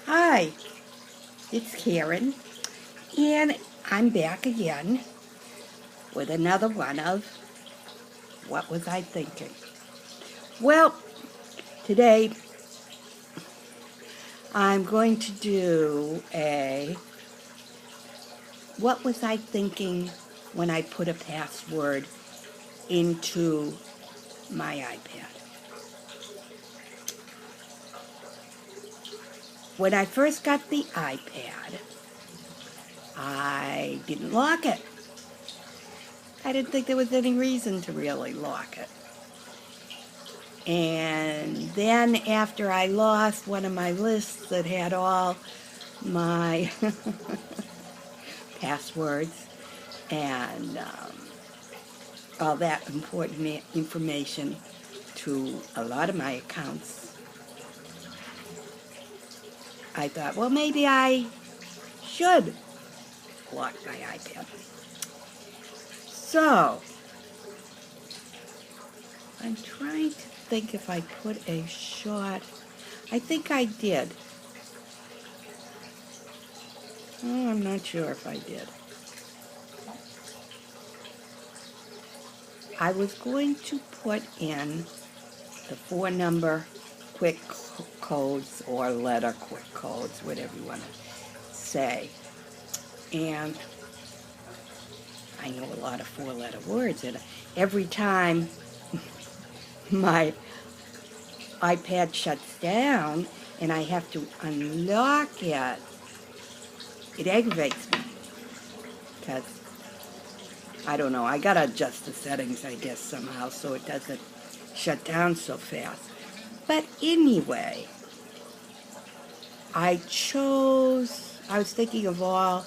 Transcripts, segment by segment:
Hi, it's Karen, and I'm back again with another one of What Was I Thinking? Well, today I'm going to do a What Was I Thinking when I put a password into my iPad. When I first got the iPad, I didn't lock it. I didn't think there was any reason to really lock it. And then after I lost one of my lists that had all my passwords and all that important information to a lot of my accounts, I thought, well, maybe I should lock my iPad. So I'm trying to think if I put a short. I think I did. Oh, I'm not sure if I did. I was going to put in the 4-number quick codes or letter quick codes, whatever you want to say. And I know a lot of 4-letter words, and every time my iPad shuts down and I have to unlock it, it aggravates me because, I don't know, I gotta adjust the settings, I guess, somehow so it doesn't shut down so fast. But anyway, I was thinking of all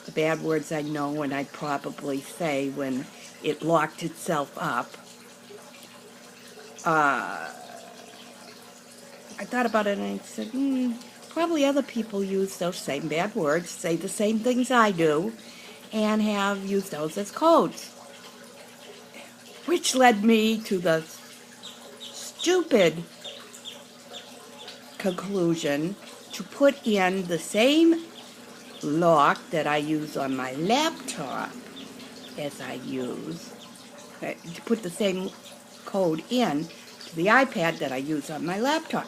the bad words I know and I'd probably say when it locked itself up. I thought about it and I said, probably other people use those same bad words, say the same things I do, and have used those as codes. Which led me to the stupid conclusion to put in the same lock that I use on my laptop as I use, to put the same code in to the iPad that I use on my laptop.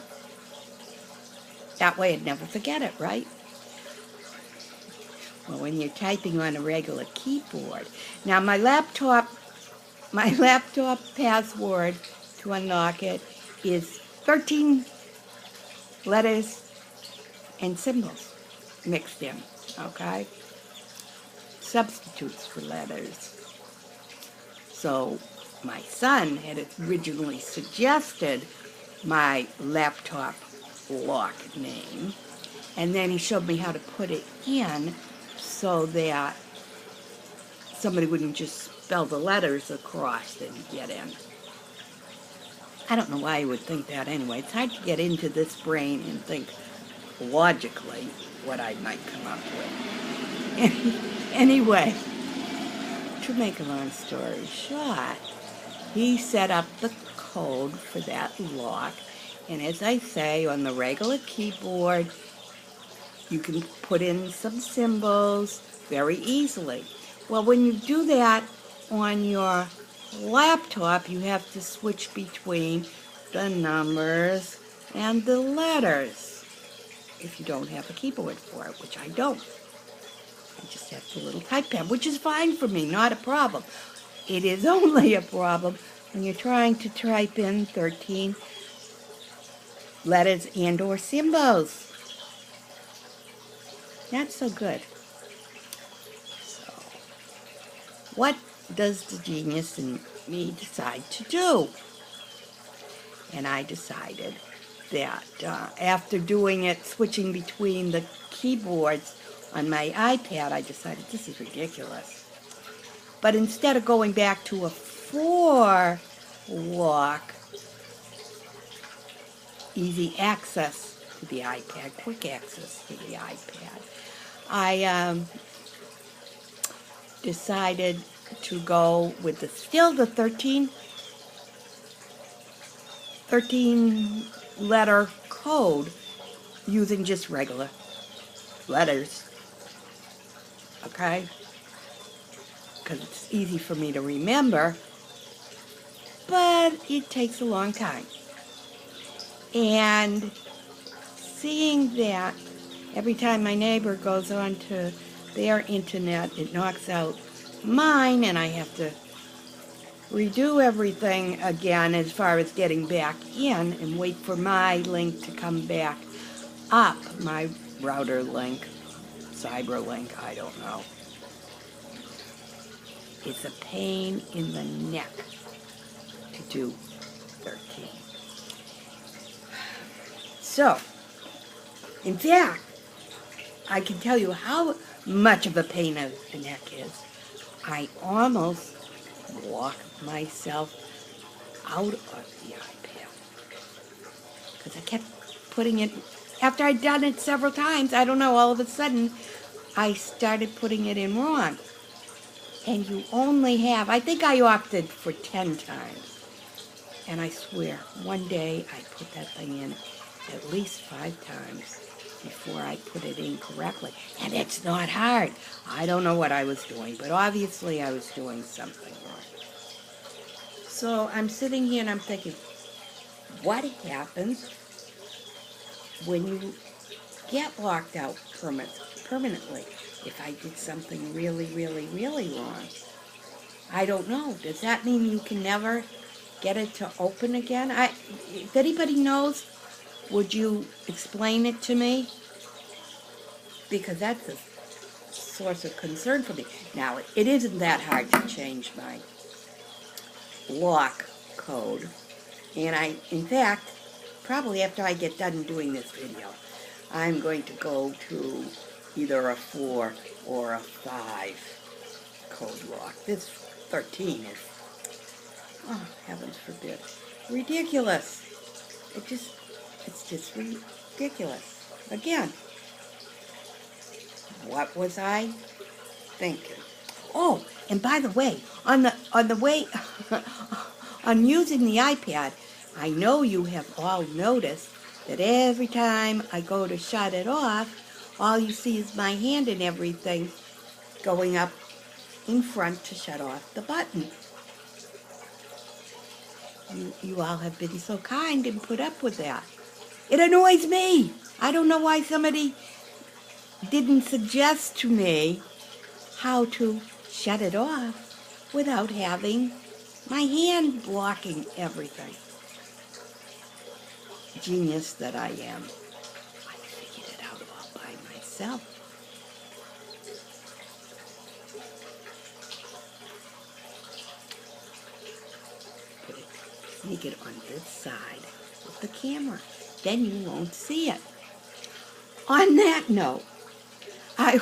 That way I'd never forget it, right? Well, when you're typing on a regular keyboard. Now my laptop password to unlock it is 13 letters and symbols mixed in, okay? Substitutes for letters. So my son had originally suggested my laptop lock name, and then he showed me how to put it in so that somebody wouldn't just spell the letters across and get in. I don't know why you would think that anyway. It's hard to get into this brain and think logically what I might come up with. Anyway, to make a long story short, he set up the code for that lock, and as I say, on the regular keyboard, you can put in some symbols very easily. Well, when you do that on your laptop, you have to switch between the numbers and the letters if you don't have a keyboard for it, which I don't. I just have the little type pad, which is fine for me, not a problem. It is only a problem when you're trying to type in 13 letters and or symbols. Not so good. So, what does the genius in me decide to do? And I decided that after doing it, switching between the keyboards on my iPad, I decided this is ridiculous. But instead of going back to a 4-lock, easy access to the iPad, quick access to the iPad, I decided to go with still the 13 letter code, using just regular letters, okay? Because it's easy for me to remember, but it takes a long time. And seeing that every time my neighbor goes on to their internet, it knocks out mine, and I have to redo everything again as far as getting back in and wait for my link to come back up, my router link, cyber link, I don't know. It's a pain in the neck to do 13. So, in fact, I can tell you how much of a pain in the neck is. I almost walked myself out of the iPad because I kept putting it, after I'd done it several times, I don't know, all of a sudden I started putting it in wrong. And you only have, I think I opted for 10 times. And I swear, one day I put that thing in at least 5 times before I put it in correctly. And it's not hard. I don't know what I was doing, but obviously I was doing something wrong. So I'm sitting here and I'm thinking, what happens when you get locked out permanently? If I did something really, really, really wrong, I don't know. Does that mean you can never get it to open again? If anybody knows, would you explain it to me? Because that's a source of concern for me. Now, it isn't that hard to change my lock code. And in fact, probably after I get done doing this video, I'm going to go to either a 4 or a 5 code lock. This 13 is, oh, heavens forbid, ridiculous. It's just ridiculous. Again, what was I thinking? Oh, and by the way, on the way, on using the iPad, I know you have all noticed that every time I go to shut it off, all you see is my hand and everything going up in front to shut off the button. You all have been so kind and put up with that. It annoys me. I don't know why somebody didn't suggest to me how to shut it off without having my hand blocking everything. Genius that I am. I figured it out all by myself. Sneak it on this side of the camera. Then you won't see it. On that note, I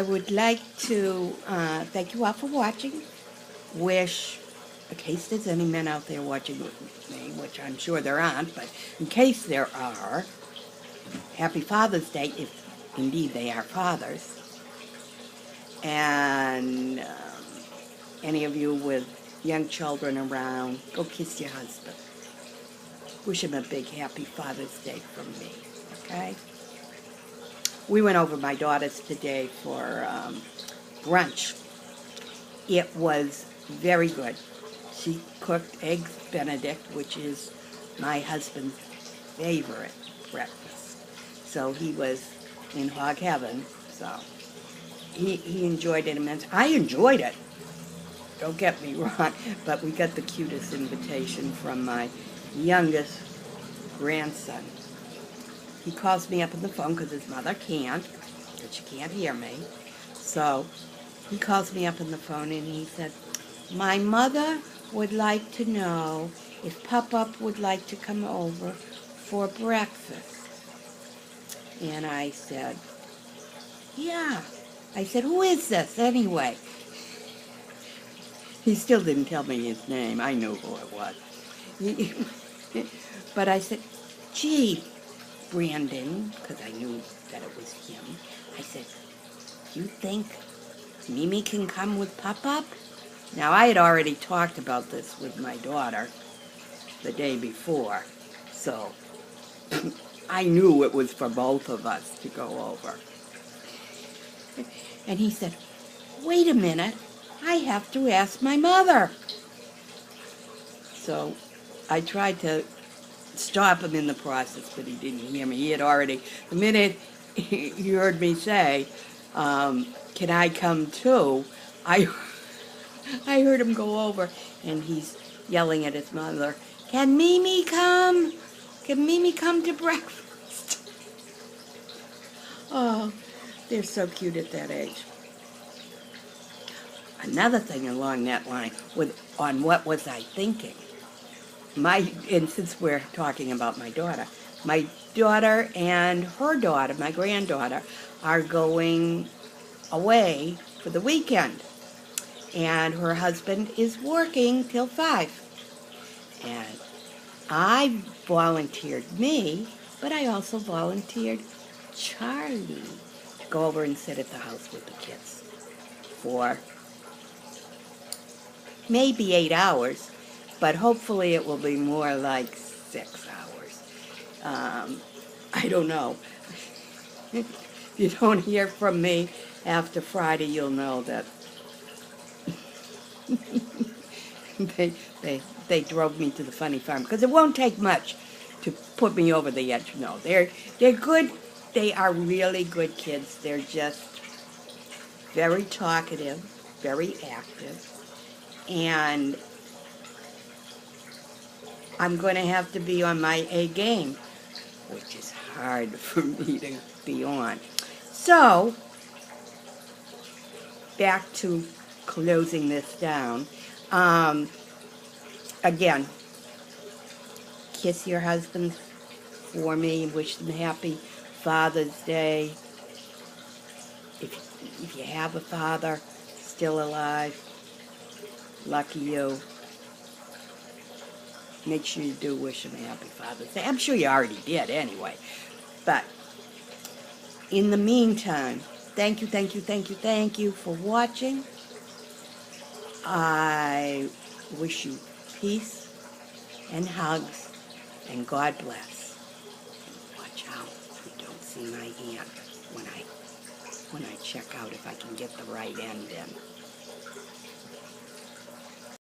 would like to thank you all for watching. Wish, in case there's any men out there watching with me, which I'm sure there aren't, but in case there are, Happy Father's Day, if indeed they are fathers. And any of you with young children around, go kiss your husband. Wish him a big Happy Father's Day from me, okay? We went over my daughter's today for brunch. It was very good. She cooked eggs Benedict, which is my husband's favorite breakfast. So he was in hog heaven, so he enjoyed it immensely. I enjoyed it. Don't get me wrong, but we got the cutest invitation from my youngest grandson. He calls me up on the phone because his mother can't, because she can't hear me. So he calls me up on the phone and he said, my mother would like to know if Pop-Up would like to come over for breakfast. And I said, yeah. I said, who is this anyway? He still didn't tell me his name. I knew who it was. But I said, gee, Brandon, because I knew that it was him. I said, you think Mimi can come with Pop-Up? Now, I had already talked about this with my daughter the day before. So I knew it was for both of us to go over. And he said, wait a minute, I have to ask my mother. So I tried to stop him in the process, but he didn't hear me. He had already, the minute he heard me say, can I come too, I heard him go over, and he's yelling at his mother, can Mimi come? Can Mimi come to breakfast? Oh, they're so cute at that age. Another thing along that line, on what was I thinking? And since we're talking about my daughter and her daughter, my granddaughter, are going away for the weekend. And her husband is working till 5. And I volunteered me, but I also volunteered Charlie to go over and sit at the house with the kids for maybe 8 hours, but hopefully it will be more like 6 hours. I don't know. If you don't hear from me after Friday, you'll know that they drove me to the funny farm, because it won't take much to put me over the edge. No, they're good. They are really good kids. They're just very talkative, very active, and I'm going to have to be on my A game, which is hard for me to be on. So, back to closing this down. Again, kiss your husbands for me. Wish them happy Father's Day. If you have a father still alive, lucky you. Make sure you do wish him happy Father's Day. I'm sure you already did anyway. But in the meantime, thank you for watching. I wish you peace and hugs, and God bless. And watch out you don't see my hand when I check out, if I can get the right end in.